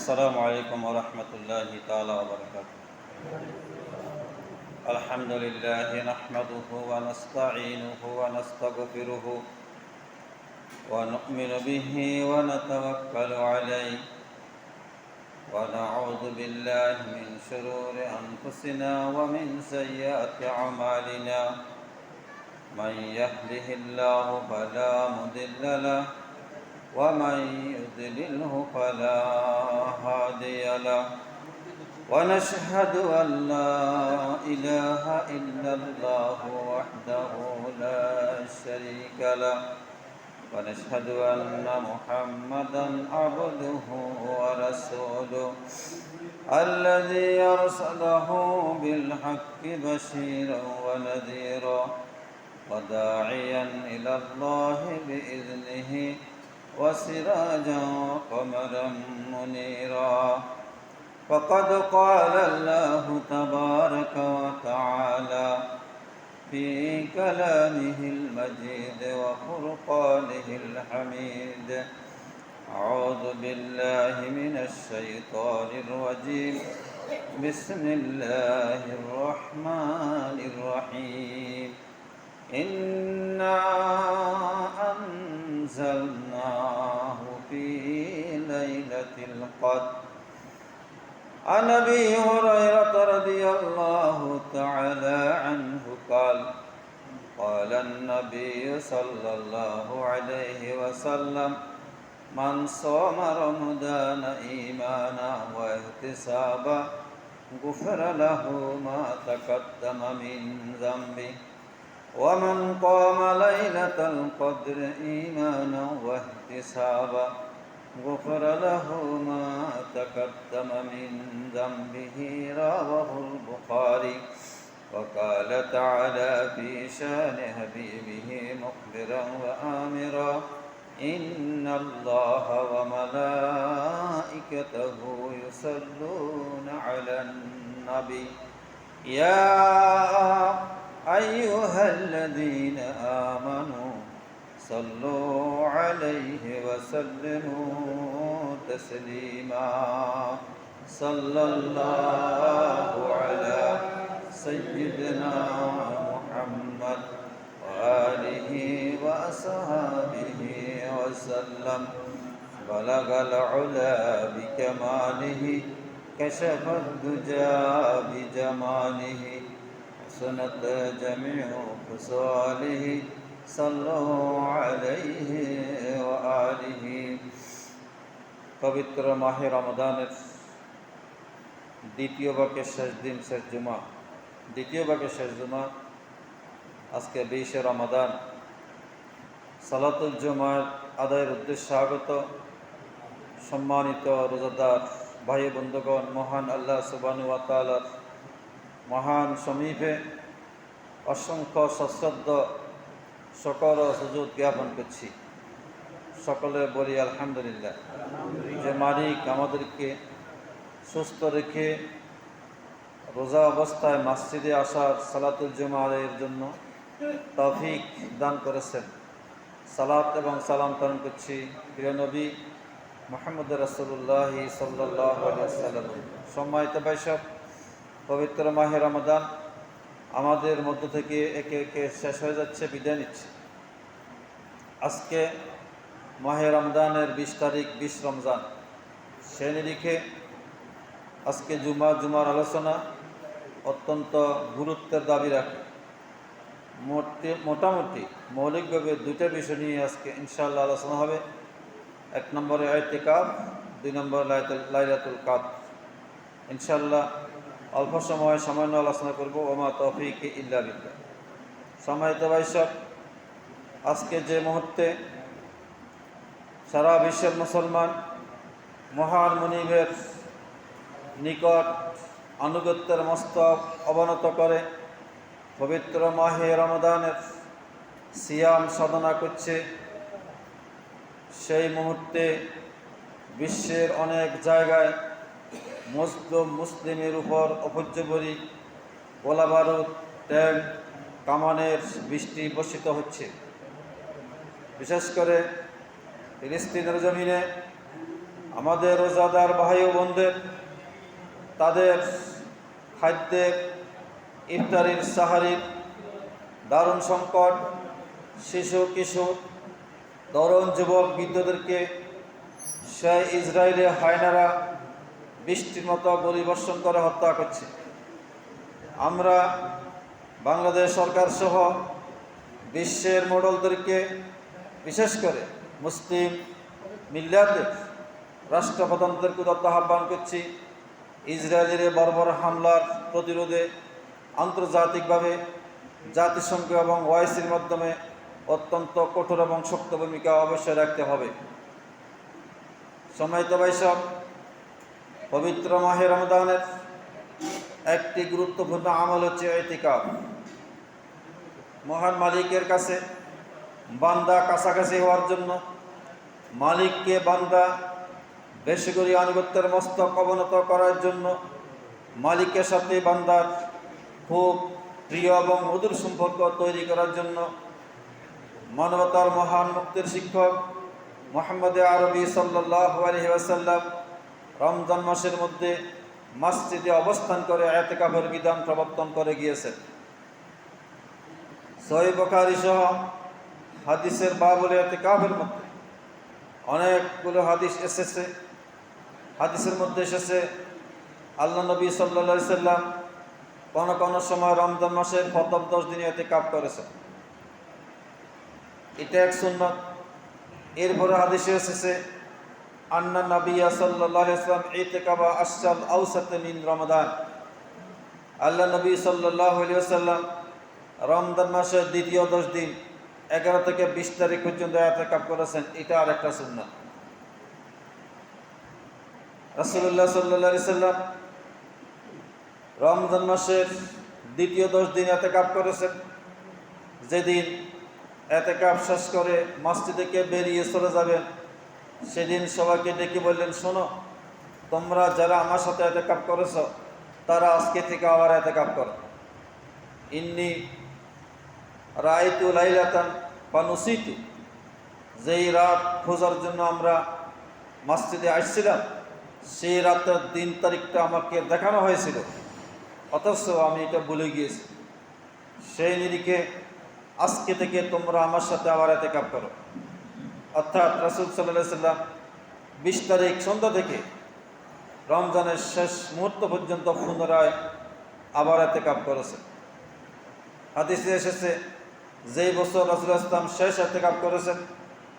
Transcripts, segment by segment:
السلام عليكم ورحمة الله تعالى وبركاته. الحمد لله نحمده ونستعينه ونستغفره ونؤمن به ونتوكل عليه ونعوذ بالله من شرور أنفسنا ومن سيئات أعمالنا. من يهده الله فلا مضل له ومن يضلله فلا هادي له ونشهد أن لا إله إلا الله وحده لا شريك له ونشهد أن محمدا عبده ورسوله الذي أرسله بالحق بشيرا ونذيرا وداعيا إلى الله بإذنه وسراجا وقمرا منيرا. فقد قال الله تبارك وتعالى في كلامه المجيد وفرقانه الحميد: أعوذ بالله من الشيطان الرجيم. بسم الله الرحمن الرحيم. إنا أنزلناه في ليلة القدر. عن أبي هريرة رضي الله تعالى عنه قال: قال النبي صلى الله عليه وسلم: من صام رمضان إيمانا واحتسابا غفر له ما تقدم من ذنبه ومن قام ليلة القدر إيمانا واحتسابا غفر له ما تقدم من ذنبه. رواه البخاري. وقال تعالى في شان حبيبه مخبرا وآمرا: إن الله وملائكته يصلون على النبي يا أيها الذين آمنوا صلوا عليه وسلموا تسليما. صلى الله على سيدنا محمد وآله وأصحابه وسلم. بلغ العلا بكماله كشف الدجى بجماله حسنت جميع خصاله صلوا عليه وآله. পবিত্র মাহে রমজানের দ্বিতীয় ভাগের শেষ দিন, শেষ জুমা, দ্বিতীয় ভাগের শেষ জুমা। আজকে 20 রমাদান। সালাতুল জুমার আদায়ের উদ্দেশ্যে আগত সম্মানিত রোজাদার ভাই বন্ধুগণ, মহান আল্লাহ সুবহানাহু ওয়া তাআলার মহান সমীপে অসংখ্য সশ্রদ্ধ শকর ও সুজুদ জ্ঞাপন করছি। সকলে বলি আলহামদুলিল্লাহ। যে মালিক আমাদেরকে সুস্থ রেখে রোজা অবস্থায় মসজিদে আসার, সালাতুল জুমা আদায়ের জন্য তৌফিক দান করেছেন। সালাত এবং সালাম প্রেরণ করছি প্রিয় নবী মুহাম্মদ রাসূলুল্লাহ সাল্লাল্লাহু আলাইহি ওয়াসাল্লাম। সম্মানিত ভাইসব, পবিত্র মাহে রমাদান আমাদের মধ্য থেকে একে একে শেষ হয়ে যাচ্ছে, বিদায় নিচ্ছে। আজকে মাহে রমজানের 20 তারিখ, 20 রমজান। সে নিরিখে আজকে জুমার আলোচনা অত্যন্ত গুরুত্বের দাবি রাখে। মোটামুটি মৌলিকভাবে দুটো বিষয় নিয়ে আজকে ইনশাআল্লাহ আলোচনা হবে। 1 নম্বরে ইতিকাফ, 2 নম্বরে লাইলাতুল কদর। ইনশাআল্লাহ অল্প সামান্য আলোচনা করব। ওমা তৌফিক ইল্লা বিল্লাহ। সম্মানিত ভাইসব, আজকে যে মুহূর্তে সারা বিশ্বের মুসলমান মহান মুনিবের নিকট আনুগত্যের মস্তক অবনত করে পবিত্র মাহে রমাদানের সিয়াম সাধনা করছে, সেই মুহূর্তে বিশ্বের অনেক জায়গায় মুসলিমের উপর অপর্যবরী গোলাবারুদ, ট্যাঙ্ক, কামানের বৃষ্টি বর্ষিত হচ্ছে। বিশেষ করে ফিলিস্তিনের জমিনে আমাদের রোজাদার ভাই ও বোনদের তাদের খাদ্যের, ইফতারির, সাহারির দারুণ সংকট, শিশু কিশোর, তরুণ যুবক বৃদ্ধদেরকে সেই ইসরায়েলি হায়নারা বৃষ্টির মতো গুলিবর্ষণ করে হত্যা করছে। আমরা বাংলাদেশ সরকার সহ বিশ্বের মডেলদেরকে, বিশেষ করে মুসলিম মিল্লাতের রাষ্ট্রপ্রধানদেরকে উদাত্ত আহ্বান করছি, ইসরায়েলের বর্বর হামলার প্রতিরোধে আন্তর্জাতিকভাবে জাতিসংঘ এবং ওআইসির মাধ্যমে অত্যন্ত কঠোর এবং শক্ত ভূমিকা অবশ্যই রাখতে হবে। সম্মানিত ভাইসব, পবিত্র মাহে রমজানের একটি গুরুত্বপূর্ণ আমল হচ্ছে ইতিকাফ। মহান মালিকের কাছে বান্দা কাছাকাছি হওয়ার জন্য, মালিককে বান্দা বেশি করে আনুগত্যের মস্তক অবনত করার জন্য, মালিকের সাথে বান্দার খুব প্রিয় এবং মধুর সম্পর্ক তৈরি করার জন্য মানবতার মহান মুক্তির শিক্ষক মুহাম্মদ আরবি সাল্লাল্লাহু আলাইহি ওয়াসাল্লাম রমজান মাসের মধ্যে মসজিদে অবস্থান করে ইতিকাফের বিধান প্রবর্তন করে গিয়েছেন। সহিহ বুখারী সহ হাদিসের বাবুল ইতিকাফের মধ্যে অনেকগুলো হাদিস এসেছে। হাদিসের মধ্যে এসেছে আল্লাহ নবী সাল্লাল্লাহু আলাইহি সাল্লাম কোন সময় রমজান মাসের প্রথম 10 দিন ইতিকাফ করেছেন। এটা এক সুন্নাত। এরপরে হাদিসে এসেছে আন্না নবিয়্য সাল্লাল্লাহু আলাইহি ওয়াসাল্লাম ইতিকাফা আশরাল আওসাত মিন রমাদান। আল্লাহ নবী সাল্লাল্লাহু আলাইহি ওয়াসাল্লাম রমজান মাসের দ্বিতীয় 10 দিন 11 থেকে 20 তারিখ পর্যন্ত ইতিকাফ করেছেন। এটা আরেকটা সুন্নাত। রাসূলুল্লাহ সাল্লাল্লাহু আলাইহি ওয়াসাল্লাম রমজান মাসের দ্বিতীয় 10 দিন ইতিকাফ করেছেন। যেদিন ইতিকাফ শেষ করে মসজিদ থেকে বেরিয়ে চলে যাবেন, সেদিন সবাইকে ডেকে বললেন, শোনো, তোমরা যারা আমার সাথে ইতিকাফ করেছো তারা আজকে থেকে আবার ইতিকাফ করো। ইন্নী রাআইতু লাইলাতান ফানুসিতু, যেই রাত খোঁজার জন্য আমরা মসজিদে আসছিলাম, সেই রাতের 3 তারিখটা আমাকে দেখানো হয়েছিল, অথচ আমি এটা ভুলে গিয়েছি। সেই নিরিখে আজকে থেকে তোমরা আমার সাথে আবার ইতিকাফ করো। অর্থাৎ রাসূল সাল্লাল্লাহু আলাইহি ওয়াসাল্লাম 20 তারিখ সন্ধ্যা থেকে রমজানের শেষ মুহূর্ত পর্যন্ত পুনরায় আবার ইতিকাফ করেছেন। হাদিসে এসেছে, যেই বছর রাসূলুল্লাহ সাল্লাল্লাহু আলাইহি ওয়াসাল্লাম শেষ ইতিকাফ করেছেন,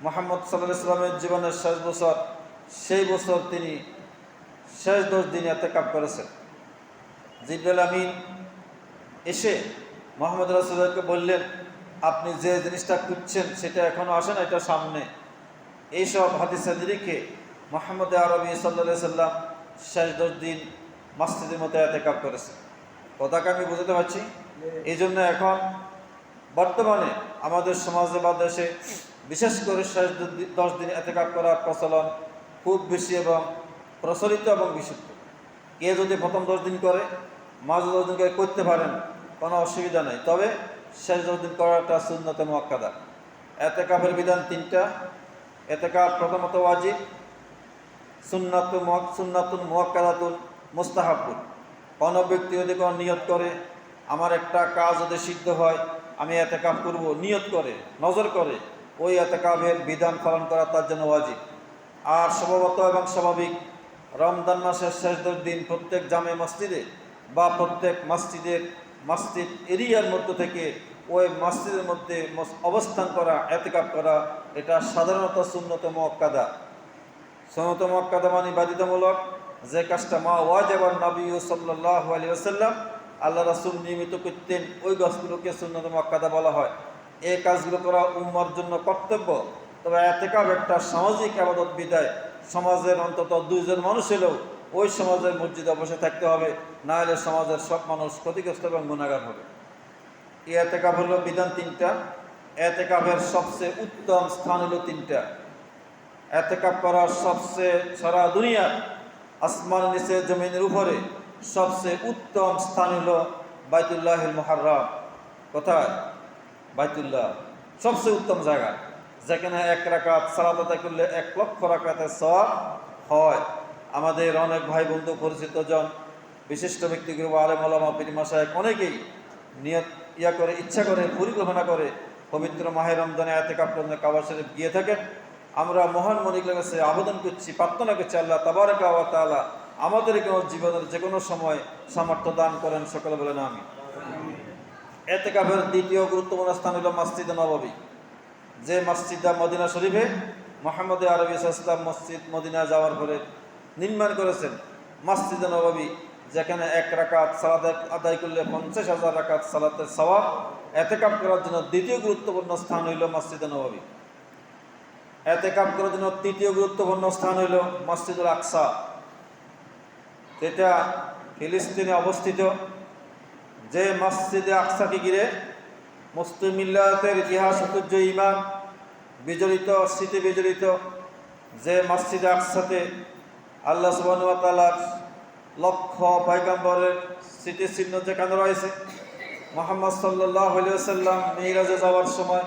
মুহাম্মদ সাল্লাল্লাহু আলাইহি ওয়াসাল্লামের জীবনের শেষ বছর, সেই বছর তিনি শেষ 10 দিন ইতিকাফ করেছেন। জিবরাইল আমিন এসে মুহাম্মদ রাসূলুল্লাহকে বললেন, আপনি যে জিনিসটা খুঁজছেন সেটা এখনো আসে না, এটা সামনে। এইসব হাদিসের নিরিখে মুহাম্মদ আরবি সাল্লাল্লাহু আলাইহি ওয়াসাল্লাম শেষ 10 দিন মসজিদের মধ্যে ইতিকাফ করেছেন। কথাকে আমি বুঝতে পারছি। এই জন্য এখন বর্তমানে আমাদের সমাজে বা দেশে বিশেষ করে শেষ 10 দিন ইতিকাফ করার প্রচলন খুব বেশি এবং প্রচলিত এবং বিশুদ্ধ। কে যদি প্রথম 10 দিন করে, মাঝ 10 দিন করতে পারেন, কোনো অসুবিধা নেই। তবে শেষ 10 দিন করাটা সুন্নতে মুআক্কাদা। ইতিকাফের বিধান 3টা। ইতিকাফ প্রথমত ওয়াজিব, সুন্নাতুন মুআক্কাদাতুন, মুস্তাহাব্বুন। কোন ব্যক্তি যদি কোনো নিয়ত করে, আমার একটা কাজ যদি সিদ্ধ হয়, আমি ইতিকাফ করব, নিয়ত করে, নজর করে, ওই ইতিকাফের বিধান পালন করা তার জন্য ওয়াজিব। আর স্বভাবত এবং স্বাভাবিক রমজান মাসের শেষ 10 দিন প্রত্যেক জামে মসজিদে বা প্রত্যেক মসজিদ এরিয়ার মধ্যে থেকে ওই মসজিদের মধ্যে অবস্থান করা, ইতিকাফ করা, এটা সাধারণত সুন্নতে মুআক্কাদা। সুন্নতে মুআক্কাদা মানে বাধ্যতামূলক। যে কাজটা মা ওয়াজিবান নবী সাল্লাল্লাহু আলাইহি ওয়াসাল্লাম, আল্লাহ রাসূল নিয়মিত করতেন, ওই কাজগুলোকে সুন্নতে মুআক্কাদা বলা হয়। এই কাজগুলো করা উম্মার জন্য কর্তব্য। তবে ইতিকাফ একটা সামাজিক ইবাদত বিধায় সমাজের অন্তত 2 জন মানুষ হলেও ওই সমাজের মসজিদে বসে থাকতে হবে, না হলে সমাজের সব মানুষ ক্ষতিগ্রস্ত এবং গুনাহগার হবে। এই ইতিকাফ হলো বিধান 3টা। ইতিকাফের সবচেয়ে উত্তম স্থান হলো 3টা। ইতিকাফ করার সবচেয়ে সারা দুনিয়ার আসমান নিচে জমিনের উপরে সবচেয়ে উত্তম স্থান হলো বাইতুল্লাহিল মুহাররম। কোথায়? বাইতুল্লাহ সবচেয়ে উত্তম জায়গা, যেখানে 1 রাকাত সালাত আদায় করলে 1 লক্ষ রাকাতের সওয়াব হয়। আমাদের অনেক ভাই বন্ধু পরিচিত জন, বিশিষ্ট ব্যক্তিগুলো, আলেম ওলামা, পীর মাশায়েখ অনেকেই নিয়ত করে ইচ্ছা করে পরিকল্পনা করে পবিত্র মাহে রমজানে ইতিকাফ করতে কাবা শরীফ গিয়ে থাকেন। আমরা মহান মালিকের কাছে আবেদন করছি, প্রার্থনা করছি, আল্লাহ তাবারাকা ওয়া তাআলা আমাদেরকে জীবনের যে কোনো সময় সামর্থ্য দান করেন। সকলে বলেন আমিন। ইতিকাফের দ্বিতীয় গুরুত্বপূর্ণ স্থান হল মসজিদে নববী, যে মসজিদটা মদিনা শরীফে মুহাম্মদ আরবি সাল্লাল্লাহু মসজিদ মদিনা যাওয়ার পরে নির্মাণ করেছেন। মসজিদে নববী, যেখানে 1 রাকাত সালাত আদায় করলে 50,000 রাকাত সালাতের সওয়াব। ইতিকাফ করার জন্য দ্বিতীয় গুরুত্বপূর্ণ স্থান হইল মসজিদে নববী। ইতিকাফ করার জন্য তৃতীয় গুরুত্বপূর্ণ স্থান হইল মসজিদুল আকসা, যেটা ফিলিস্তিনে অবস্থিত। যে মসজিদে আকসাকে ঘিরে মুসলিম মিল্লাতের ইতিহাস, ঐতিহ্য, ঈমান বিজড়িত, স্মৃতি বিজড়িত। যে মসজিদে আকসাতে আল্লাহ সুবহানাহু ওয়া তাআলার লক্ষ পয়গম্বরের স্মৃতিচিহ্ন যেখানে রয়েছে। মুহাম্মদ সাল্লাল্লাহু আলাইহি ওয়াসাল্লাম মিরাজে যাওয়ার সময়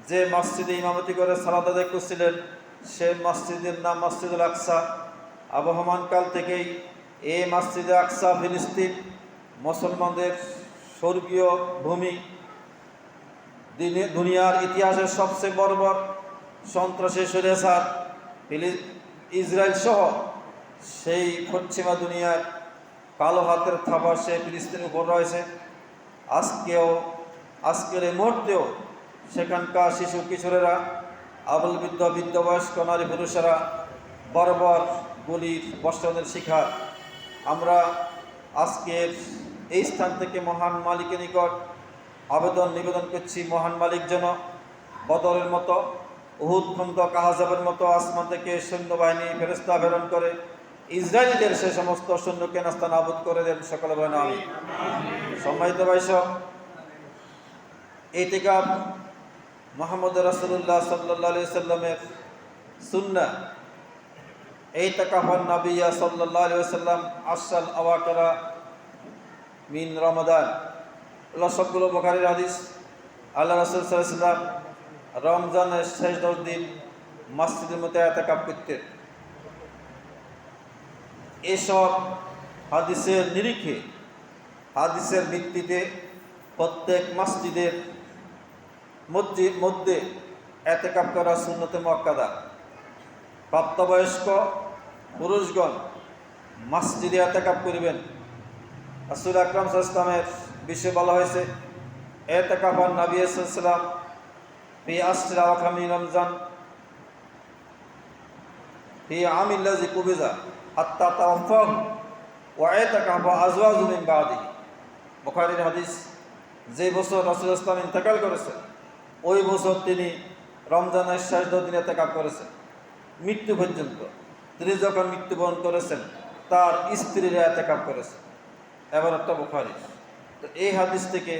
যে মসজিদে ইমামতি করে সালাত আদায় করছিলেন, সে মসজিদের নাম মসজিদুল আকসা। আবহমান কাল থেকেই এই মসজিদে আকসা ফিলিস্তিন মুসলমানদের স্বর্গীয় ভূমি। দুনিয়ার ইতিহাসের সবচেয়ে বর্বর সন্ত্রাসী স্বৈরাচার ইসরায়েল সহ সেই পশ্চিমা দুনিয়ার কালো হাতের থাবা সে ফিলিস্তিনের উপর রয়েছে। আজকের এই মুহূর্তেও সেখানকার শিশু কিশোরেরা, আবল বৃদ্ধ, বৃদ্ধ বয়স্ক নারী পুরুষেরা বর্বর গুলির বর্ষণের শিকার। আমরা আজকের এই স্থান থেকে মহান মালিকের নিকট নিবেদন করছি, মহান মালিক যেন বদরের মতো, উহুদ, খন্দক, আহজাবের মতো আসমান থেকে সৈন্যবাহিনী ফেরেশতা প্রেরণ করে ইসরায়েলিদের সে সমস্ত সৈন্যকে নাস্তানাবুদ করে দেন। সকলে বলেন আমিন। সম্মানিত ভাইসব, ইতিকাফ মুহাম্মদ রাসূলুল্লাহ সাল্লাল্লাহু আলাইহি সাল্লামের সুন্নাহ। ইতিকাফান নবিয়্যা সাল্লাল্লাহু আলাইহি ওয়াসাল্লাম আশরাল আওয়াকিরা মিন রমাদান। সবগুলো বুখারীর হাদিস। আল্লাহ রাসূল সাল্লাল্লাহু আলাইহি ওয়াসাল্লাম রমজানের শেষ 10 দিন মসজিদের মধ্যে ইতিকাফ করতেন। এসব হাদিসের নিরিখে, হাদিসের ভিত্তিতে প্রত্যেক মসজিদের মধ্যে ইতিকাফ করা সুন্নতে মুআক্কাদা। প্রাপ্তবয়স্ক পুরুষগণ মসজিদে ইতিকাফ করিবেন। রাসূল আকরাম সাল্লাল্লাহু আলাইহি ওয়াসাল্লামের বিষয়ে বলা হয়েছে, ইতিকাফান নবী সাল্লাল্লাহু আলাইহি ওয়াসাল্লাম ফি আশরি আওয়াখির মিন রমজান ফি আমিল লাযী কুবিজা হাত্তা তাওয়াফাহু ওয়া ইতিকাফা আজওয়াজু মিন বাদিহি। বুখারীর হাদিস। যে বছর রাসূল সাল্লাল্লাহু আলাইহি ওয়াসাল্লাম ইন্তেকাল করেছেন, ওই বছর তিনি রমজানের শেষ 10 দিন ইতিকাফ করেছেন মৃত্যু পর্যন্ত। তিনি যখন মৃত্যুবরণ করেছেন, তার স্ত্রীরা ইতিকাফ করেছেন। এবার একটা বুখারী। তো এই হাদিস থেকে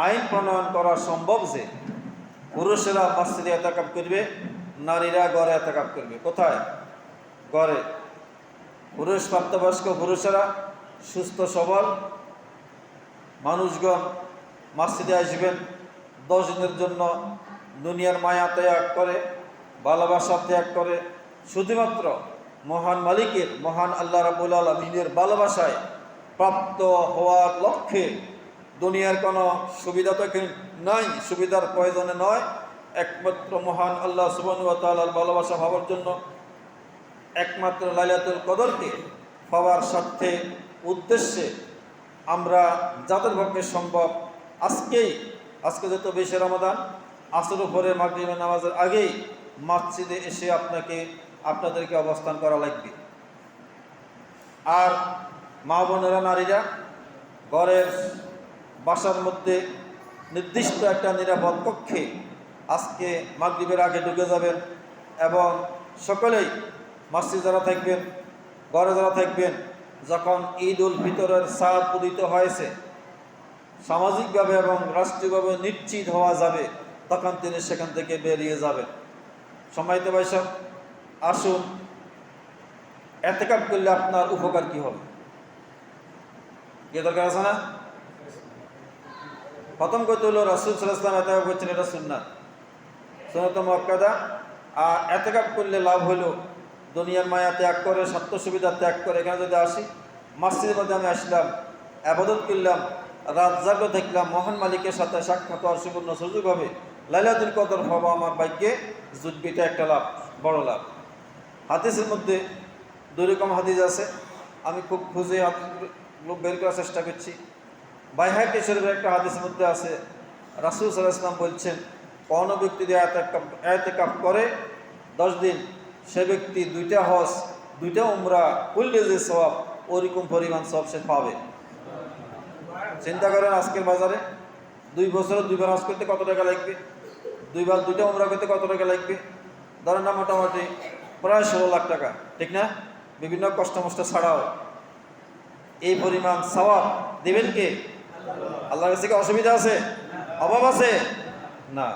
আইন প্রণয়ন করা সম্ভব যে পুরুষেরা মসজিদে ইতিকাফ করবে, নারীরা ঘরে ইতিকাফ করবে। কোথায়? ঘরে। পুরুষ, প্রাপ্তবয়স্ক পুরুষেরা, সুস্থ সবল মানুষগণ মসজিদে আসবেন। 10 দিনের জন্য দুনিয়ার মায়া ত্যাগ করে, ভালোবাসা ত্যাগ করে শুধুমাত্র মহান মালিকের, মহান আল্লাহ রাব্বুল আলামিনের ভালোবাসায় প্রাপ্ত হওয়ার লক্ষ্যে। দুনিয়ার কোনো সুবিধা তো নাই, সুবিধার প্রয়োজনে নয়, একমাত্র মহান আল্লাহ সুবহানাহু ওয়া তাআলার ভালোবাসা পাওয়ার জন্য, একমাত্র লাইলাতুল কদরকে পাওয়ার স্বার্থে, উদ্দেশ্যে আমরা যাদের পক্ষে সম্ভব আজকে যত 20 রমাদান আসর পরে মাগরিবের নামাজের আগেই মসজিদে এসে আপনাদেরকে অবস্থান করা লাগবে। আর মা বোনেরা, নারীরা ঘরের বাসার মধ্যে নির্দিষ্ট একটা নিরাপদ কক্ষে আজকে মাগরিবের আগে ঢুকে যাবেন এবং সকলেই মসজিদ যারা থাকবেন, ঘরে যারা থাকবেন, যখন ঈদ উল ফিতরের চাঁদ উদিত হয়েছে, সামাজিকভাবে এবং রাষ্ট্রীয়ভাবে নিশ্চিত হওয়া যাবে, তখন তিনি সেখান থেকে বেরিয়ে যাবেন। সম্মানিত ভাইসব, আসুন, ইতিকাফ করলে আপনার উপকার কি হবে? কি দরকার আছে না? প্রথম কথা হলো রাসূল সাল্লাল্লাহু আলাইহি ওয়াসাল্লাম ইতিকাফ করছেন, এটা সুন্নাত, সুন্নাত মুআক্কাদা। আর ইতিকাফ করলে লাভ হলো দুনিয়ার মায়া ত্যাগ করে, স্বার্থ সুবিধা ত্যাগ করে এখানে যদি আসি, মসজিদের মধ্যে আমি আসলাম, আবাদত করলাম, রাত জাগ্র দেখলাম, মহান মালিকের সাথে সাক্ষাৎ হওয়ার সুবর্ণ সুযোগ হবে, লাইলাতুল কদর হওয়া আমার ভাগ্যে জুটবিটা একটা লাভ, বড় লাভ। হাদিসের মধ্যে দুই রকম হাদিস আছে, আমি খুব খুঁজে বের করার চেষ্টা করছি। বাইহাকী শরীফের একটা হাদিসের মধ্যে আছে, রাসূল সাল্লাল্লাহু আলাইহি ওয়াসাল্লাম বলছেন, কোন ব্যক্তি যদি ইতিকাফ করে 10 দিন, সে ব্যক্তি 2টা হজ, 2টা উমরা করলে যে সওয়াব, ওরকম পরিমাণ সওয়াব সে পাবে। চিন্তা করেন আজকের বাজারে 2 বছরে 2বার হজ করতে কত টাকা লাগবে, 2বার 2টা উমরা করতে কত টাকা লাগবে, ধরেন না মোটামুটি প্রায় 16 লাখ টাকা, ঠিক না? বিভিন্ন কষ্ট মষ্ট ছাড়াও এই পরিমাণ সওয়াব দেবেন কে? আল্লাহর কাছে কি অসুবিধা আছে, অভাব আছে? না।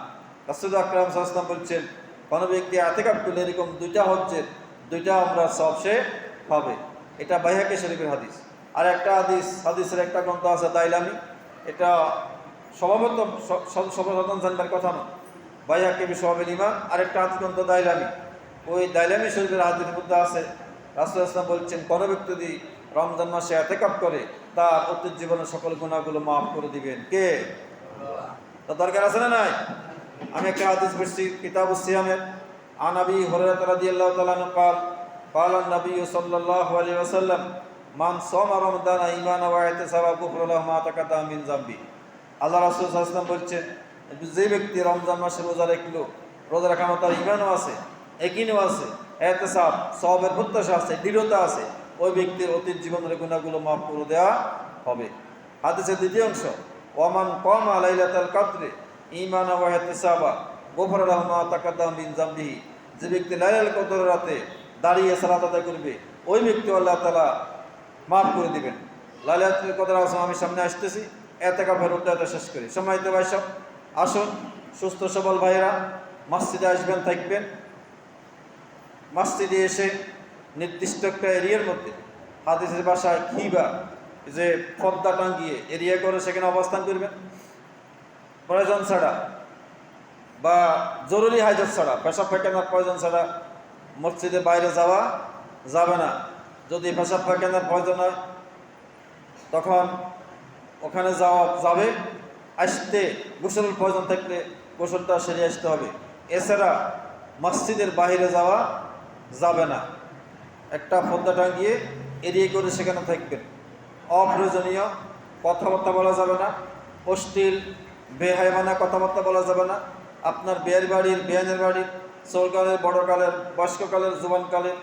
রাসূল আকরাম সাল্লাল্লাহু আলাইহি ওয়াসাল্লাম বলছেন, কোন ব্যক্তি ইতিকাফ করলে এরকম 2টা হজ্জের 2টা উমরার সওয়াব সে পাবে। এটা বাইহাকী শরীফের হাদিস। আর একটা হাদিসের একটা গ্রন্থ আছে দাইলামি, এটা সর্বসাধারণ জানবার কথা না, বাইহাকী বিশ্ববিল ইমান। আরেকটা হাদিস গ্রন্থ দাইলামি, ওই দাইলামি শরীফের হাদিসের মধ্যে আছে, রাসূল সাল্লাল্লাহু আলাইহি ওয়াসাল্লাম বলছেন, কোন ব্যক্তি যদি রমজান মাসে ইতিকাফ করে তার অতীত জীবনের সকল গুনাহগুলো মাফ করে দিবেন কে? তা দরকার আছে না নাই? আমি একটা হাদিস পড়ছি কিতাবুস সিয়ামের, আন আবি হুরায়রা রাদিয়াল্লাহু তাআলা আনহু قال قال النبي صلى الله عليه وسلم মান সামা রমাদান ঈমানান ওয়া ইহতিসাবান গুফিরা লাহু মা তাকাদ্দামা মিন যামবি। আল্লাহ রাসূল সাল্লাল্লাহু আলাইহি ওয়াসাল্লাম বলছেন, যে ব্যক্তি রমজান মাসে রোজা রাখলো, রোজা রাখার মতো ঈমানও আছে, ইয়াকিনও আছে, ইহতিসাব সওয়াবের প্রত্যাশা আছে, দৃঢ়তা আছে, ওই ব্যক্তির অতীত জীবনের গুনাহগুলো মাফ করে দেওয়া হবে। হাদিসের দ্বিতীয় অংশ, ওয়ামান কামা লাইলাতুল কদরে ঈমানান ওয়া ইহতিসাবান গুফিরা লাহু মা তাকাদ্দামা মিন যামবিহি। যে ব্যক্তি লাইলাতুল কদরের রাতে দাঁড়িয়ে সালাত আদায় করবে, ওই ব্যক্তি আল্লাহ তাআলা মাফ করে দিবেন। লাইলাতুল কদর আমি সামনে আসতেছি, ইতিকাফের উদ্দেশ্য শেষ করি। সম্মানিত ভাই সব, আসুন সুস্থ সবল ভাইরা মসজিদে আসবেন, থাকবেন। মসজিদে এসে নির্দিষ্ট একটা এরিয়ার মধ্যে, হাদিসের ভাষায় খিবা, যে পর্দা টাঙ্গিয়ে এরিয়া করে সেখানে অবস্থান করবেন। প্রয়োজন ছাড়া বা জরুরি হাজত ছাড়া, পেশাব পায়খানার প্রয়োজন ছাড়া মসজিদের বাইরে যাওয়া যাবে না। যদি পেশাব পায়খানার প্রয়োজন হয় তখন ওখানে যাওয়া যাবে, আসতে গোসলের প্রয়োজন থাকলে গোসলটা সেরে আসতে হবে। এছাড়া মসজিদের বাইরে যাওয়া যাবে না। একটা পর্দা টাঙিয়ে এড়িয়ে করে সেখানে থাকবেন। অপ্রয়োজনীয় কথাবার্তা বলা যাবে না, অশ্লীল বেহায়ামানা কথাবার্তা বলা যাবে না। আপনার বিয়ের বাড়ির, বিয়ানের বাড়ির, চোরকালের, বড়কালের, বয়স্ককালের, জুবানকালের,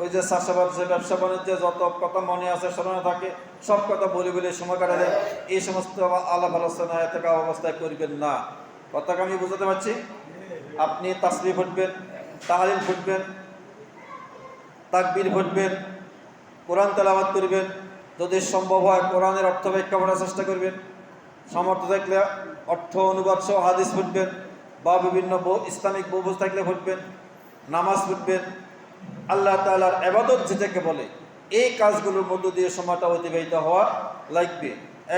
ওই যে চাষাবাদ, যে ব্যবসা বাণিজ্যে যত কথা মনে আছে স্মরণে থাকে, সব কথা বলে বলে সময় কাটালে এই সমস্ত আলাপ আলোচনা ইতিকাফ অবস্থায় করবেন না। কথাকে আমি বুঝাতে পারছি? আপনি তাসবিহ পড়বেন, তাহলিল পড়বেন, তাকবীর পড়বেন, কোরআন তেলাওয়াত করবেন, যদি সম্ভব হয় কোরআনের অর্থ ব্যাখ্যা পড়ার চেষ্টা করবেন, সামর্থ্য থাকলে অর্থ অনুবাদ সহ হাদিস পড়বেন, বা বিভিন্ন ইসলামিক বই থাকলে পড়বেন, নামাজ পড়বেন। আল্লাহ তাআলার ইবাদত যেটাকে বলে, এই কাজগুলোর মধ্য দিয়ে সময়টা অতিবাহিত হওয়া লাগবে।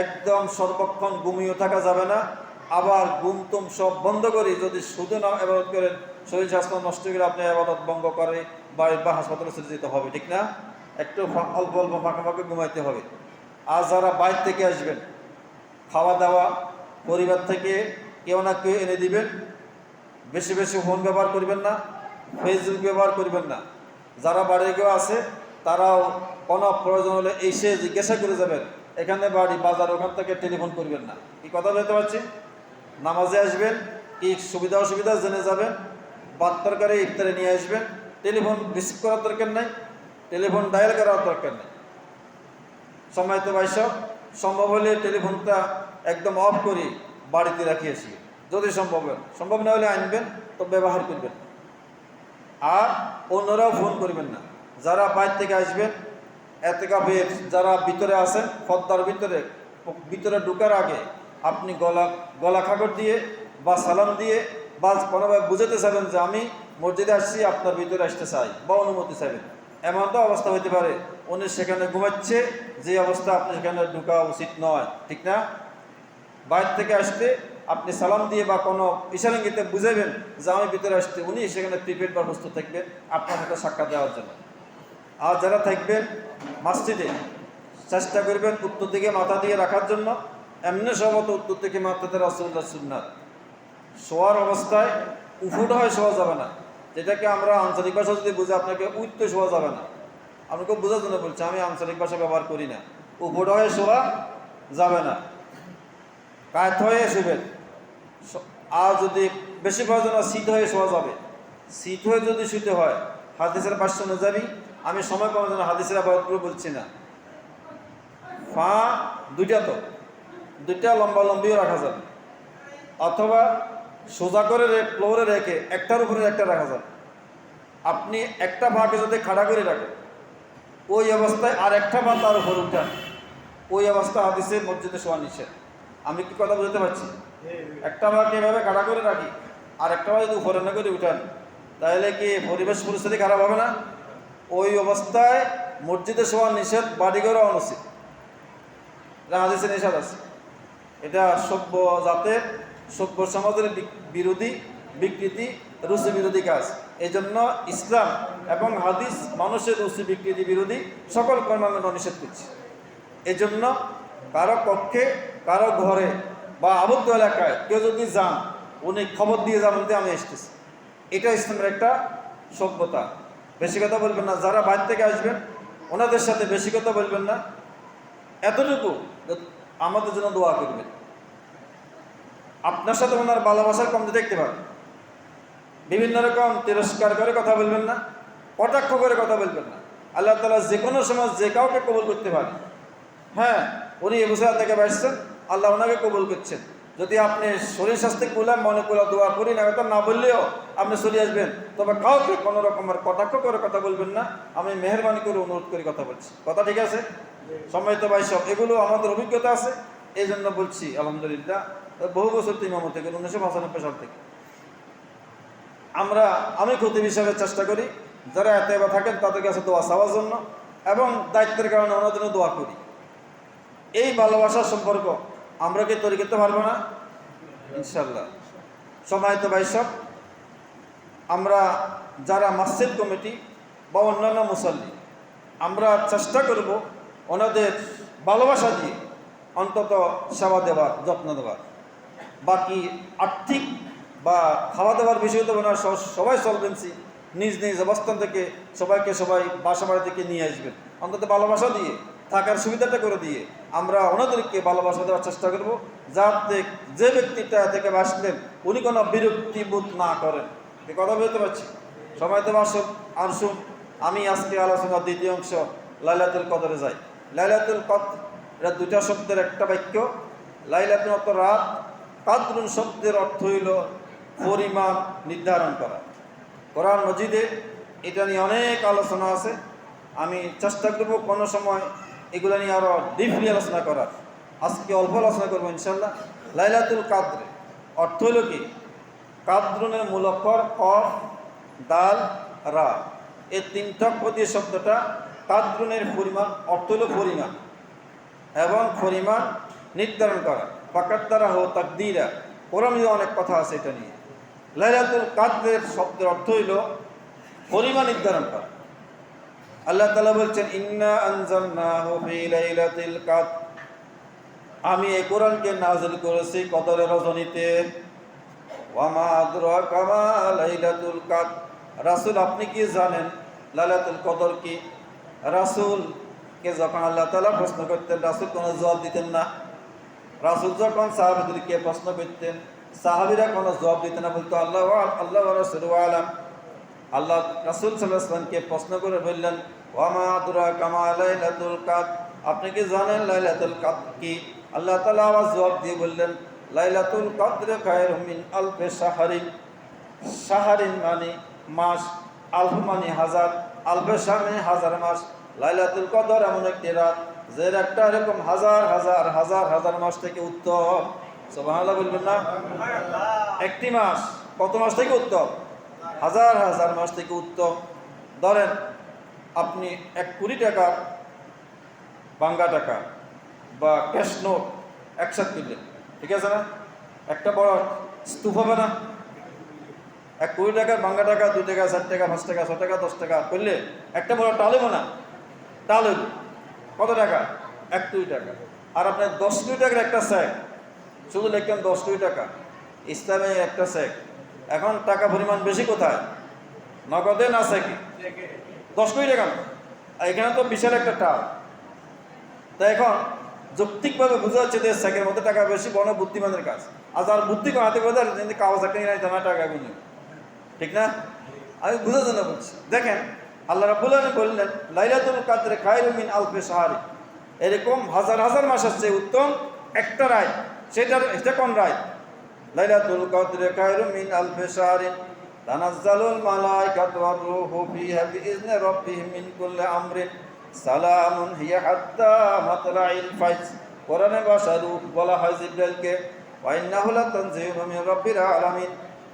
একদম সর্বক্ষণ ঘুমিয়ে থাকা যাবে না। আবার ঘুমতুম সব বন্ধ করে যদি শুধু না ইবাদত করেন, শরীর স্বাস্থ্য নষ্ট করে আপনি ইবাদত ভঙ্গ করে বাড়ি বা হাসপাতালে চলে যেতে হবে, ঠিক না? একটু অল্প অল্প ফাঁকা ফাঁকা ঘুমাইতে হবে। আর যারা বাইরে থেকে আসবেন, খাওয়া দাওয়া পরিবার থেকে কেউ না কেউ এনে দিবেন। বেশি বেশি ফোন ব্যবহার করবেন না, ফেসবুক ব্যবহার করবেন না। যারা বাড়ি কেউ আছে তারাও কোনো প্রয়োজন হলে এসে জিজ্ঞাসা করে যাবেন, এখানে বাড়ি বাজার, ওখান থেকে টেলিফোন করবেন না। কি কথা বলতে পারছি? নামাজে আসবেন, কি সুবিধা অসুবিধা জেনে যাবেন, বাদ তরকারি ইফতারে নিয়ে আসবেন। টেলিফোন রিসিভ করার দরকার নেই, টেলিফোন ডায়াল করার দরকার নেই। সম্মানিত ভাই সব, সম্ভব হলে টেলিফোনটা একদম অফ করে বাড়িতে রাখিয়েছি, যদি সম্ভব হয়। সম্ভব না হলে আনবেন, তো ব্যবহার করবেন। আর অন্যরাও ফোন করবেন না। যারা বাইরে থেকে আসবেন, ইতিকাফের যারা ভিতরে আছেন, পর্দার ভিতরে ঢোকার আগে আপনি গলা খাগড় দিয়ে বা সালাম দিয়ে বা কোনোভাবে বুঝাতে চাইবেন যে আমি মসজিদে আসছি, আপনার ভিতরে আসতে চাই, বা অনুমতি চাইবেন। এমন তো অবস্থা হইতে পারে উনি সেখানে ঘুমাচ্ছে, যে অবস্থা আপনি সেখানে ঢোকা উচিত নয়, ঠিক না? বাইরে থেকে আসতে আপনি সালাম দিয়ে বা কোনো ইশারাঙ্গিতে বুঝাইবেন যে আমি ভিতরে আসতে, উনি সেখানে প্রিপেড বা প্রস্তুত থাকবেন আপনার সাথে সাক্ষাৎ দেওয়ার জন্য। আর যারা থাকবেন মসজিদে, চেষ্টা করবেন উত্তর দিকে মাথা দিয়ে রাখার জন্য। এমনি সম্ভবত উত্তর দিকে মাথাতে রাসূলুল্লাহ সুন্নাত। শোয়ার অবস্থায় উফুট হয়ে শোয়া যাবে না, যেটাকে আমরা আঞ্চলিক ভাষা যদি বুঝে আপনাকে উঠতে শোয়া যাবে না। আপনাকে বোঝার জন্য বলছি, আমি আঞ্চলিক ভাষা ব্যবহার করি না। উফুট হয়ে শোয়া যাবে না, কায়ত হয়ে শুবেন। আর যদি বেশি প্রয়োজন হয় শীত হয়ে শোয়া যাবে। শীত হয়ে যদি শুতে হয় হাদিসের ভাষ্য অনুযায়ী, আমি সময় করার জন্য হাদিসের আবাদগুলো বলছি না, ফা দুইটা লম্বা লম্বিও রাখা যাবে, অথবা সোজা করে ফ্লোরে রেখে একটার উপরে একটা রাখা যাবে। আপনি একটা ভাগে যদি খাড়া করে রাখেন, ওই অবস্থায় আর একটা পা তার উপর উঠান, ওই অবস্থা হাদিসে মসজিদে শোয়া নিষেধ। আমি কি কথা বুঝতে পারছি? একটা ভাগে এভাবে খাড়া করে রাখি, আর একটা ভাগ যদি উপরে না করে উঠান, তাহলে কি পরিবেশ পরিস্থিতি খারাপ হবে না? ওই অবস্থায় মসজিদে শোয়া নিষেধ, বাড়িঘরে অনুচিত, হাদিসে নিষেধ আছে। এটা সভ্য জাতের, সভ্য সমাজের বিরোধী, বিকৃতি, রুচি বিরোধী কাজ। এই জন্য ইসলাম এবং হাদিস মানুষের রুচি বিকৃতি বিরোধী সকল কর্মকাণ্ড নিষেধ করছে। এই জন্য কারো কক্ষে, কারো ঘরে বা আবদ্ধ এলাকায় কেউ যদি যান, উনি খবর দিয়ে যাবেন যে আমি এসতেছি। এটা ইসলামের একটা সভ্যতা। বেশি কথা বলবেন না, যারা বাইরে থেকে আসবেন ওনাদের সাথে বেশি কথা বলবেন না, এতটুকু আমাদের জন্য দোয়া করবেন। আপনার সাথে ওনার ভালোবাসার কমতি দেখতে পাবেন। বিভিন্ন রকম তিরস্কার করে কথা বলবেন না, কটাক্ষ করে কথা বলবেন না। আল্লাহ তাআলা যে কোনো সময় যে কাউকে কবুল করতে পারে। হ্যাঁ, উনি এবছর থেকে বাসছেন, আল্লাহ ওনাকে কবুল করছেন। যদি আপনি শরীর স্বাস্থ্য বললেন মনে করে দোয়া করি না, কথা না বললেও আপনি চলে আসবেন, তবে কাউকে কোনো রকমের কটাক্ষ করে কথা বলবেন না। আমি মেহরবানি করে অনুরোধ করে কথা বলছি। কথা ঠিক আছে? সম্মানিত ভাই সব, এগুলো আমাদের অভিজ্ঞতা আছে, এই জন্য বলছি। আলহামদুলিল্লাহ, বহু বছর ইমামত থেকে 1995 সাল থেকে আমি খতিব হিসাবে চেষ্টা করি যারা এতেবা থাকেন তাদের কাছে দোয়া চাওয়ার জন্য, এবং দায়িত্বের কারণে ওনার জন্য দোয়া করি। এই ভালোবাসার সম্পর্ক আমরা কি তৈরি করতে পারবো না? ইনশাল্লাহ। সম্মানিত ভাই সব, আমরা যারা মসজিদ কমিটি বা অন্যান্য মুসল্লি, আমরা চেষ্টা করব ওনাদের ভালোবাসা দিয়ে অন্তত সেবা দেওয়ার, যত্ন দেওয়ার। বাকি আর্থিক বা খাওয়া দাওয়ার বিষয় তো ওনার সবাই সলভেন্সি, নিজ নিজ অবস্থান থেকে সবাই বাসা বাড়ি থেকে নিয়ে আসবেন। অন্তত ভালোবাসা দিয়ে, থাকার সুবিধাটা করে দিয়ে আমরা ওনাদেরকে ভালোবাসা দেওয়ার চেষ্টা করব, যাতে যে ব্যক্তিটা থেকে আসলেন উনি কোনো বিরক্তি বোধ না করেন। এ কথা বলতে পারছি? সময় তো আসুন আমি আজকে আলোচনার দ্বিতীয় অংশ লাইলাতুল কদরে যাই। লাইলাতুল কদর, এটা দুটা শব্দের একটা বাক্য। লাইলাতুল অর্থ রাত, কাদরুন শব্দের অর্থ হইল পরিমাণ নির্ধারণ করা। কোরআন মজিদে এটা নিয়ে অনেক আলোচনা আছে। আমি চেষ্টা করব কোনো সময় এগুলো নিয়ে আরও ডিপলি আলোচনা করার। আজকে অল্প আলোচনা করবো ইনশাল্লাহ। লাইলাতুল কাদর অর্থ হইল কি? কাদরুনের মূল অক্ষর কফ, দাল, রা, এই তিনটা দিয়ে শব্দটা। কাদরুনের পরিমাণ অর্থ হইল পরিমাণ, এবং পরিমাণ নির্ধারণ করা। ফাকাদ্দারা হো তাকদীরা, কোরআনে অনেক কথা আছে এটা নিয়ে। লাইলাতুল কাদরের শব্দের অর্থ হইল পরিমাণ নির্ধারণ করা। আল্লাহ তাআলা বলছেন, ইন্না আনজালনাহু ফি লাইলাতিল কদর, আমি এই কোরআনকে নাযিল করেছি কদরের রজনীতে। ওয়া মা আদরাকা মা লাইলাতুল কদর, রাসূল আপনি কি জানেন লাইলাতুল কদর কি? রাসূলকে যখন আল্লাহ তাআলা প্রশ্ন করতেন, রাসূল কোনো জবাব দিতেন না। রাসূল যখন সাহাবীদেরকে প্রশ্ন করতেন, সাহাবীরা কোনো জবাব দিতেন না, বলতো আল্লাহ ওয়া রাসূলু আলাম। আল্লাহ রাসূল সাল্লাল্লাহু আলাইহি ওয়াসাল্লামকে প্রশ্ন করে বললেন, ওয়া মা আদরাকা মা লাইলাতুল কদর, আপনি কি জানেন লাইলাতুল কদর কি? আল্লাহ তাআলা আবার জবাব দিয়ে বললেন, লাইলাতুল কদর খায়রুম মিন আলফি শাহরিন। শাহরিন মানে মাস, আলফ মানে হাজার, আলফে শাহ মানে হাজার মাস। লাইলাতুল কদর এমন একটি রাত যে একটা এরকম হাজার হাজার হাজার হাজার মাস থেকে উত্তম। সুবহানাল্লাহ বলবেন না? একটি মাস কত মাস থেকে উত্তম? হাজার হাজার মাস থেকে উত্তম। ধরেন আপনি 1 কোটি টাকা বাংলা টাকা বা ক্যাশ নোট একসাথে কিনলেন, ঠিক আছে না? একটা বড় স্তূপ হবে না? 1 কোটি টাকার ভাঙ্গা টাকা, 2 টাকা, 4 টাকা, 5 টাকা, 6 টাকা, 10 টাকা করলে একটা বড় টাল হবে না? টাল হইব কত টাকা? 1 কোটি টাকা। আর আপনার 10 কোটি টাকার একটা চেক, শুধু লিখলাম 10 কোটি টাকা, ইসলামে একটা চেক। এখন টাকা পরিমাণ বেশি কোথায়? নগদে না চেকে? 10 কোটি টাকা না, এখানে তো বিশাল একটা টাল। তাই এখন যৌক্তিকভাবে বোঝা যাচ্ছে যে চেকের মধ্যে টাকা বেশি, বড় বুদ্ধিমানের কাজ। আর যার বুদ্ধি হাতে বোঝা যাচ্ছে কাগজ একটা নিয়ে জানা টাকা গুনে, ঠিক না? আমি বুঝার জন্য বলছি। দেখেন আল্লাহ রাব্বুল আলামিন বললেন লাইলাতুল কদর খায়রুম মিন আলফি শাহর, এরকম হাজার হাজার মাসের চেয়ে উত্তম একটা রাত। সেটা কোন রাত? লাইলাতুল কদর খায়রুম মিন আলফি শাহর তানাজ্জালুল মালায়েকাতু ওয়ার রূহু ফিহা বিইজনি রাব্বিহিম মিন কুল্লি আমরিন সালামুন হিয়া হাত্তা মাতলাইল ফাজর। কোরআনে ভাষায় বলা হয় জিবরাইলকে ওয়া ইন্নাহু লাতানজিলু মিন রাব্বিল আলামিন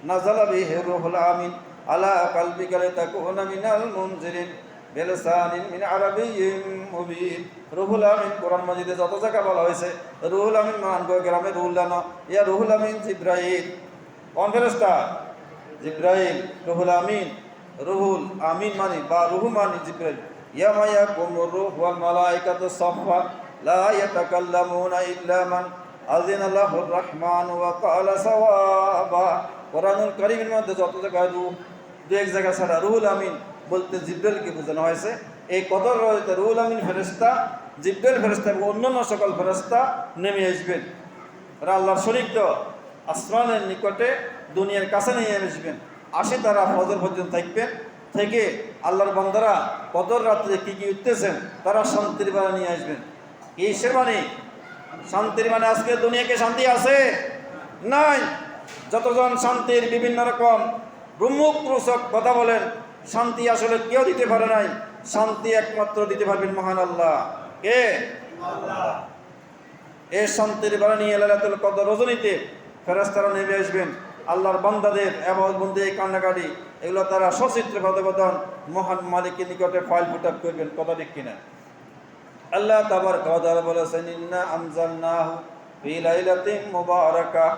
নাযালা বিহি রূহুল আমিন আলা কলবিকা লিতাকুনা মিনাল মুনজিরিন বিলিসানিন মিন আরাবিয়্যিন মুবিন। রুহুল আমিন কোরআন মাজিদে যত জায়গা বলা হয়েছে রুহুল আমিন মানগো গ্রামে রুহুল্লাহ না, ইয়া রুহুল আমিন জিবরাইল। কোন ফেরেশতা? জিবরাইল। রুহুল আমিন, রুহুল আমিন মানে বা রুহু মানে জিবরাইল। ইয়া মা ইয়াকুমুর রূহু ওয়াল মালায়েকাতু সাফফা লা ইয়াতাকাল্লামুনা ইল্লা মান আযিনা লাহুর রাহমানু ওয়া ক্বালা সাওয়াবা। কোরআনুল কারীমের মধ্যে যত জায়গায় রূহ, 2-1 জায়গা ছাড়া রুহুল আমিন বলতে জিবরাইলকে বোঝানো হয়েছে। এই কদর রয়েছে রুহুল আমিন ফেরেশতা, জিবরাইল ফেরেশতা এবং অন্যান্য সকল ফেরেশতা নেমে আসবেন। ওরা আল্লাহর শরীক তো, আসমানের নিকটে দুনিয়ার কাছে নিয়ে আসবেন। আসে তারা ফজর পর্যন্ত থাকবেন, থেকে আল্লাহর বান্দারা কদর রাত্রে কি কি উঠতেছেন তারা শান্তির বাণী নিয়ে আসবেন। কিসের বাণী? শান্তির বাণী। আজকে দুনিয়াকে শান্তি আছে? নাই। যতজন শান্তির বিভিন্ন রকম ব্রহ্মক্রোশক কথা বলেন, শান্তি আসলে কেউ দিতে পারে নাই। শান্তি একমাত্র দিতে পারবেন মহান আল্লাহ। কে? আল্লাহ। এই শান্তির বাণী নিয়ে লাইলাতুল কদর রজনীতে ফেরেশতারা নেমে আসবেন। আল্লাহর বান্দাদের ইবাদত বন্দেগি কান্নাকাটি এগুলো তারা সচিত্র প্রতিবেদন মহান মালিকের নিকটে ফাইল ফুটাপ করবেন। কথা ঠিক কিনা? আল্লাহ তাবারক ওয়া তাআলা বলেছেন ইন্না আনজালনাহু ফি লাইলাতিন মুবারাকাহ,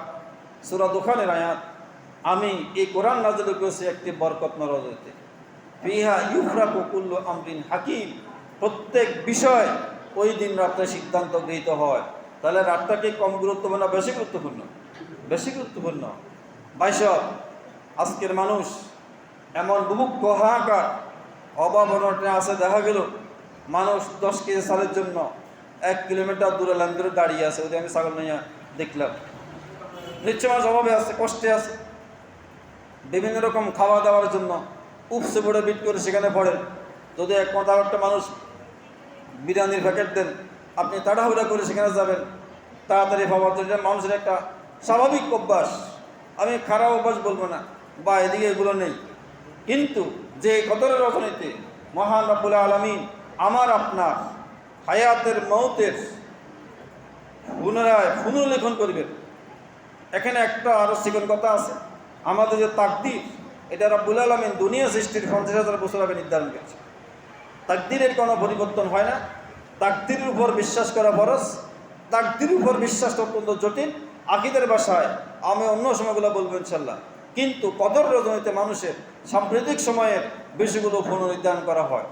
সূরা দুখানের আয়াত। আমি এই কোরআন নাযিল করেছি একটি বরকতময় রজনীতে। ফিহা ইউফরাকু কুল্লু আমরিন হাকিম, প্রত্যেক বিষয় ওই দিন রাতে সিদ্ধান্ত গৃহীত হয়। তাহলে রাতটা কি কম গুরুত্বপূর্ণ, বেশি গুরুত্বপূর্ণ? বেশি গুরুত্বপূর্ণ। বাইশক আজকের মানুষ এমন বুভুক্ষ হাহাকার অভাব অনটনে আছে, দেখা গেল মানুষ 10 কেজি চালের জন্য 1 কিলোমিটার দূরে লাইন ধরে দাঁড়িয়ে আছে। ওদের আমি ছাগল নিয়ে দেখলাম, নিশ্চয় মানুষ অভাবে আছে, কষ্টে আছে। বিভিন্ন রকম খাওয়া দাওয়ার জন্য উপসে পড়ে বিট করে সেখানে পড়েন। যদি একটা মানুষ বিরিয়ানির প্যাকেট দেন, আপনি তাড়াহুড়া করে সেখানে যাবেন তাড়াতাড়ি পাওয়ার জন্য। মানুষের একটা স্বাভাবিক অভ্যাস, আমি খারাপ অভ্যাস বলবো না, বা এদিকে এগুলো নেই। কিন্তু যে কদরের রজনীতে মহান রব্বুল আলামিন আমার আপনার হায়াতের মৌতের পুনরায় পুনর্লেখন করবেন। এখানে একটা আরো সেকেন্ড কথা আছে, আমাদের যে তাকদীর, এটা রব্বুল আলামিন দুনিয়া সৃষ্টির 50,000 বছর আগে নির্ধারণ করেছে। তাকদীরের কোনো পরিবর্তন হয় না। তাকদীরের উপর বিশ্বাস করা ফরজ। তাকদীরের উপর বিশ্বাস অত্যন্ত জটিল। আকীদার ভাষায় আমি অন্য সময়গুলো বলবো ইনশাল্লাহ। কিন্তু কদর রজনীতে মানুষের সাম্প্রতিক সময়ের বিষয়গুলো পুনর্নির্ধারণ করা হয়।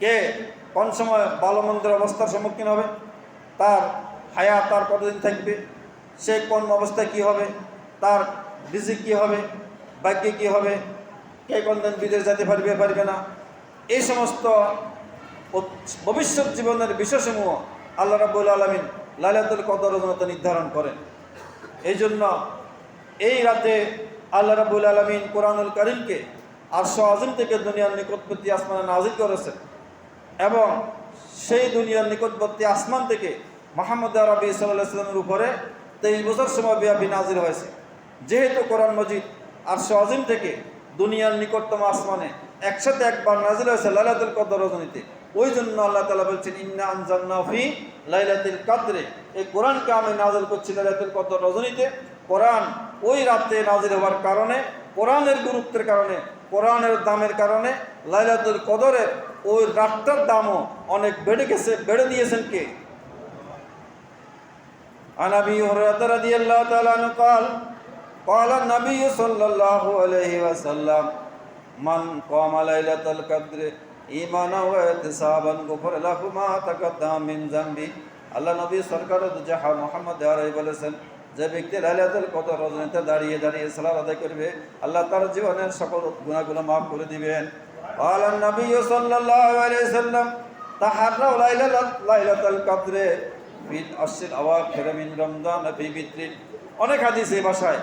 কে কোন সময় ভালো মন্দের অবস্থার সম্মুখীন হবে, তার হায়াত তার কতদিন থাকবে, সে কোন অবস্থায় কী হবে, তার রিজিক কী হবে, ভাগ্যে কী হবে, কে কোন দিন বিদেশ যেতে পারবে না, এই সমস্ত ভবিষ্যৎ জীবনের বিষয়সমূহ আল্লাহ রাব্বুল আলামিন লাইলাতুল কদর রজনীতে নির্ধারণ করেন। এই জন্য এই রাতে আল্লাহ রাব্বুল আলামিন কোরআনুল কারীমকে আরশ আজিম থেকে দুনিয়ার নিকটবর্তী আসমানে নাযিল করেছেন এবং সেই দুনিয়ার নিকটবর্তী আসমান থেকে মুহাম্মদ আরবি সাল্লাল্লাহু আলাইহি ওয়াসাল্লামের উপরে 23 বছর সময় ব্যাপী নাযিল হয়েছে। যেহেতু কোরআন মজিদ আরশ আজিম থেকে দুনিয়ার নিকটতম আসমানে একসাথে একবার নাযিল হয়েছে লাইলাতুল কদর রজনীতে, ওই জন্য আল্লাহ তাআলা বলছেন ইন্না আনজালনাহু ফি লাইলাতুল কদরে, এই কোরআনকে আমি নাযিল করছি লাইলাতুল কদর রজনীতে। কোরআন ওই রাতে নাযিল হওয়ার কারণে, কোরআনের গুরুত্বের কারণে, কোরআনের দামের কারণে লাইলাতুল কদরের ওই রাতটার দামও অনেক বেড়ে গেছে। বেড়ে দিয়েছেন কে? عن أبي هريرة رضي الله تعالى عنه قال قال النبي صلى الله عليه وسلم من قام ليلة القدر إيمانا واحتسابا غفر له ما تقدم من ذنبه আল্লাহ নবী সরকার জাহা মুহাম্মদ আলাইহি বলেছেন, যে ব্যক্তি লাইলাতুল কদর রজনীতে দাঁড়িয়ে দাঁড়িয়ে সালাত আদায় করবে, আল্লাহ তার জীবনের সকল গুনাহগুলো maaf করে দিবেন। قال النبي صلى الله عليه وسلم تحروا লাইলাতুল কদর ফি আশরিল আওয়াখির মিন রমজান ফি বিত্রিন। অনেক হাদিসে ভাষায়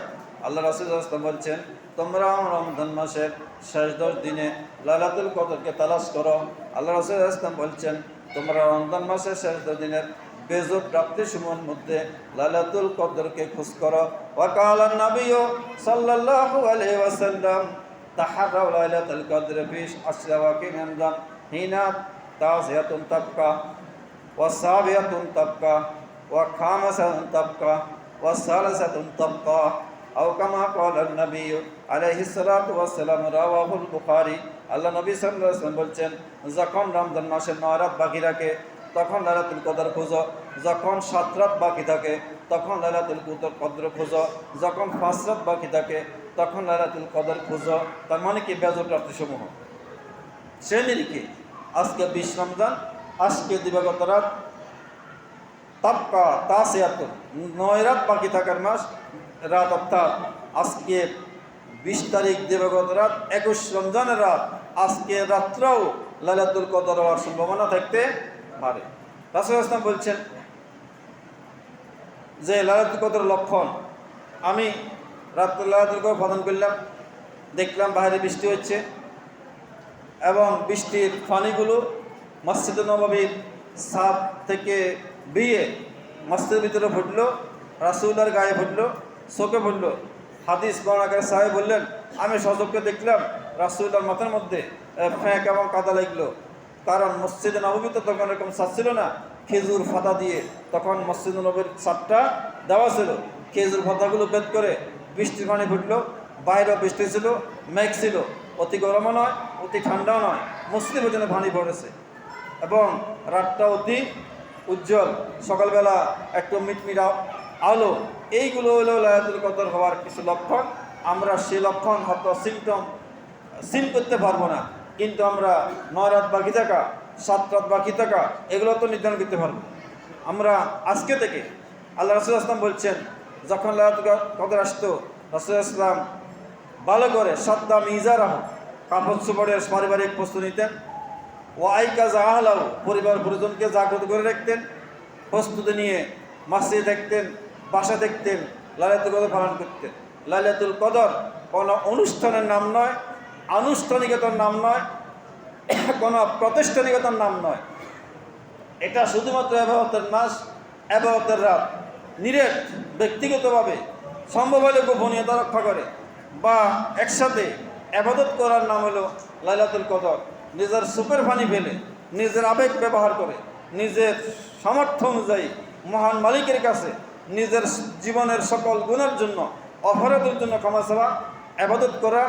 আল্লাহ রাসূল সাল্লাল্লাহু আলাইহি ওয়াসাল্লাম বলছেন, তোমরা রমজান মাসের শেষ 10 দিনে লাইলাতুল কদরকে তালাশ করো। আল্লাহ রাসূল সাল্লাল্লাহু আলাইহি ওয়াসাল্লাম বলছেন, তোমরা রমজান মাসের শেষ 10 দিনের বেজুর রাত্রিসমূহের মধ্যে লাইলাতুল কদরকে খোঁজ করো। ওয়াকাল নবী সাল্লাল্লাহু আলাইহি ওয়াসাল্লাম তাহারাউ লাইলাতুল কদর ফি আশরি আওয়াকির রমজান হিনা তাসিয়াতুন তাবকা ওয়া সাবিয়াতুন তাবকা ওয়া খামাসাতুন তাবকা ওয়া সালাসাতুন তাবকা আও কামা ক্বালা নবী আলাইহি সাল্লাতু ওয়াস সালাম রাওয়াহুল বুখারী। আল্লাহ নবী সাল্লাল্লাহু আলাইহি ওয়াসাল্লাম বলছেন, যখন রমজান মাসের 9 রাত বাকি রাখে তখন লাইলাতুল কদর খোঁজো, যখন 7 রাত বাকি থাকে তখন লাইলাতুল কদর খোঁজো, যখন 5 রাত বাকি থাকে তখন লাইলাতুল কদর খোঁজো। তার মানে কি বেজর রাত্রিসমূহ। সে নিরিখে আজকে 20 রমজান, আজকে দিবাগত রাত তাবকা তাসিয়াতুন 9 রাত বাকি থাকার মাস রাত, অর্থাৎ আজকে 20 তারিখ দিবাগত রাত 21 রমজানের রাত, আজকে রাত্রেও লাইলাতুল কদর হওয়ার সম্ভাবনা থাকতে পারে। রাসূল ইসলাম বলছেন যে লাইলাতুল কদর লক্ষণ, আমি রাত্রে লাইলাতুল কদর পালন করলাম, দেখলাম বাইরে বৃষ্টি হচ্ছে এবং বৃষ্টির পানিগুলো মসজিদে নববীর ছাদ থেকে বেয়ে মসজিদের ভিতরে ফুটলো, রাসূলের গায়ে ফুটলো, চোখে ফুটলো। হাদিস বর্ণনাকারী সাহেব বললেন, আমি সচক্ষে দেখলাম রাসূলের মাথার মধ্যে ফ্যাঁক এবং কাদা লাগলো। কারণ মসজিদে নববীতে তখন এরকম ছাদ ছিল না, খেজুর ফাতা দিয়ে তখন মসজিদে নববীর ছাদটা দেওয়া ছিল। খেজুর ফাতাগুলো বেদ করে বৃষ্টির পানি ফুটলো, বাইরেও বৃষ্টি ছিল, মেঘ ছিল, অতি গরমও নয় অতি ঠান্ডাও নয়, মসজিদের ভিতরে পানি পড়েছে এবং রাতটা অতি উজ্জ্বল, সকালবেলা একটু মিটমিট আলো। এইগুলো হলো লাইলাতুল কদর হওয়ার কিছু লক্ষণ। আমরা সেই লক্ষণ হয়তো সিন করতে পারবো না, কিন্তু আমরা 9 রাত বাকি থাকা, 7 রাত বাকি থাকা এগুলো তো নির্ধারণ করতে পারবো। আমরা আজকে থেকে আল্লাহ রাসূল আসলাম বলছেন, যখন লাইলাতুল কদর আসতো রাসূল ইসলাম ভালো করে সাদ্দা মিজারাহ কাপড় চোপড়ের পারিবারিক প্রস্তুতি নিতেন, ওয়াইকা জাহালাও পরিবার পরিজনকে জাগ্রত করে রাখতেন, প্রস্তুতি নিয়ে মসজিদে দেখতেন, বাসা দেখতেন, লাইলাতুল কদর পালন করতেন। লাইলাতুল কদর কোনো অনুষ্ঠানের নাম নয়, আনুষ্ঠানিকতার নাম নয়, কোনো প্রতিষ্ঠানিকতার নাম নয়। এটা শুধুমাত্র ইবাদতের মাস, ইবাদতের রাত। নিরেট ব্যক্তিগতভাবে সম্ভব হলে গোপনীয়তা রক্ষা করে বা একসাথে ইবাদত করার নাম হলো লাইলাতুল কদর। নিজের সুপের পানি ফেলে, নিজের আবেগ ব্যবহার করে, নিজের সামর্থ্য অনুযায়ী মহান মালিকের কাছে নিজের জীবনের সকল গুণের জন্য, অপরাধের জন্য ক্ষমা চাওয়া, ইবাদত করা,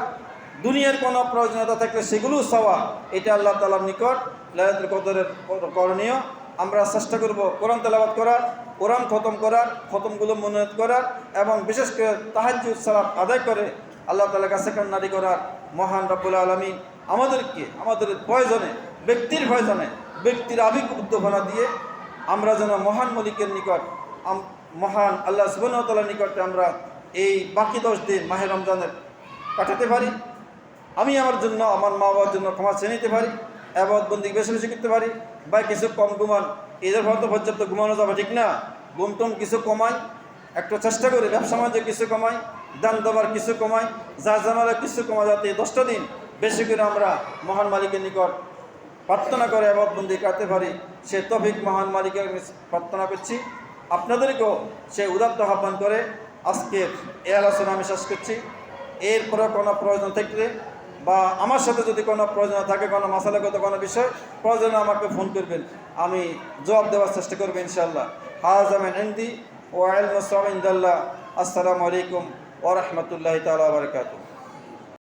দুনিয়ার কোনো প্রয়োজনীয়তা থাকলে সেগুলো চাওয়া, এটা আল্লাহ তাআলার নিকট লাইলাতুল কদরের করণীয়। আমরা চেষ্টা করব কোরআন তেলাওয়াত করার, কোরআন খতম করার, খতমগুলো মনোনীত করার এবং বিশেষ করে তাহাজ্জুদ সালাত আদায় করে আল্লাহ তাআলার কাছে কান্নারি করার। মহান রব্বুল আলামিন আমাদেরকে আমাদের প্রয়োজনে, ব্যক্তির প্রয়োজনে, ব্যক্তির আবেগ উদ্দীপনা দিয়ে আমরা যেন মহান মালিকের নিকট, মহান আল্লাহ সুবহানাহু ওয়া তাআলার নিকটে আমরা এই বাকি 10 দিন মাহে রমজানের কাটাতে পারি। আমি আমার জন্য, আমার মা বাবার জন্য ক্ষমা চেয়ে নিতে পারি, ইবাদত বন্দি বেশি বেশি করতে পারি, বা কিছু কম ঘুমান, এদের হয়তো পর্যাপ্ত ঘুমানো যাবে ঠিক না, ঘুমটুম কিছু কমাই, একটু চেষ্টা করি ব্যবসা বাণিজ্য কিছু কমাই, দান দেওয়ার কিছু কমাই, যা জানালে কিছু কমা, যাতে 10টা দিন বেশি করে আমরা মহান মালিকের নিকট প্রার্থনা করে ইবাদত বন্দি কাটতে পারি। সে তৌফিক মহান মালিকের প্রার্থনা করছি। আপনাদেরকেও সে উদাত্ত আহ্বান করে আজকে এই আলোচনা আমি শেষ করছি। এরপরে কোনো প্রয়োজন থাকলে বা আমার সাথে যদি কোনো প্রয়োজন থাকে, কোনো মাসালাগত কোনো বিষয় প্রয়োজনে আমাকে ফোন করবেন, আমি জবাব দেওয়ার চেষ্টা করব ইনশাআল্লাহ। হাযা মিন ইনদি ওয়া ইলমু ইনদাল্লাহ। আসসালামু আলাইকুম ওয়া রাহমাতুল্লাহি তাআলা ওয়া বারাকাতুহু।